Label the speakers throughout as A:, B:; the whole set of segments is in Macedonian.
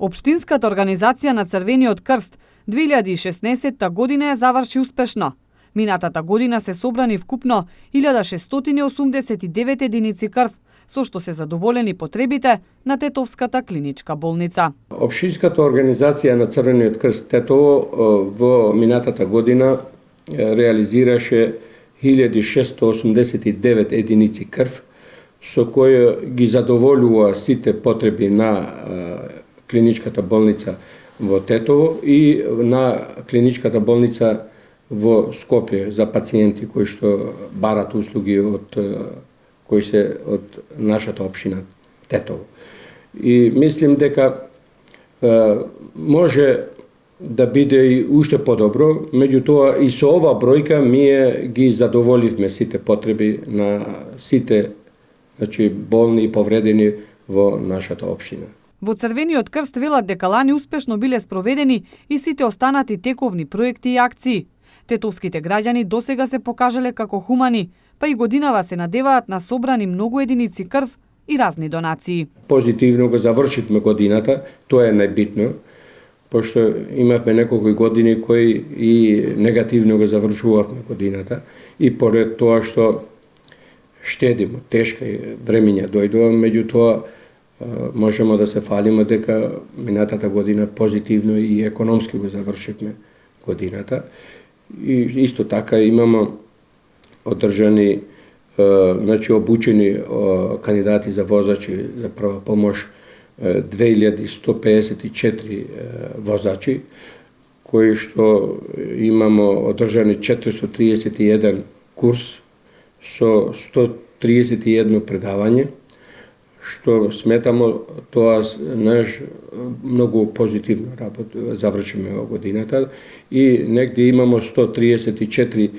A: Општинската организација на Црвениот крст 2016 година ја заврши успешно. Минатата година се собрани вкупно 1689 единици крв, со што се задоволени потребите на Тетовската клиничка болница.
B: Општинската организација на Црвениот крст Тетово во минатата година реализираше 1689 единици крв, со која ги задоволува сите потреби на клиничката болница во Тетово и на клиничката болница во Скопје за пациенти кои што барат услуги од нашата општина Тетово. И мислим дека може да биде и уште подобро, меѓутоа и со ова бројка ние ги задоволивме сите потреби на сите болни и повредени во нашата општина.
A: Во Црвениот крст велат дека лани успешно биле спроведени и сите останати тековни проекти и акции. Тетовските граѓани досега се покажале како хумани, па и годинава се надеваат на собрани многу единици крв и разни донации.
B: Позитивно го завршивме годината, тоа е најбитно, пошто имавме неколку години кои и негативно го завршувавме годината и поред тоа што штедимо, тешка времења дојдува, меѓутоа можеме да се фалиме дека минатата година позитивно и економски го завршивме годината. И исто така имаме одржани, обучени кандидати за возачи за прва помош 2154 возачи, кои што имаме одржани 431 курс со 131 предавање, што сметамо тоа многу позитивно работа, завршиме во годината и негде имамо 134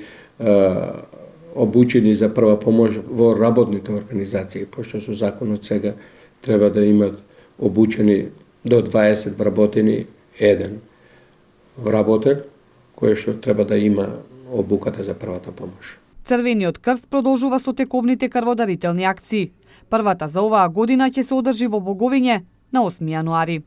B: обучени за прва помош во работните организации, пошто со законот сега треба да имат обучени до 20 вработени, еден вработен, кој што треба да има обуката за првата помош.
A: Црвениот крст продолжува со тековните крводарителни акции. Првата за оваа година ќе се одржи во Боговиње на 8 јануари.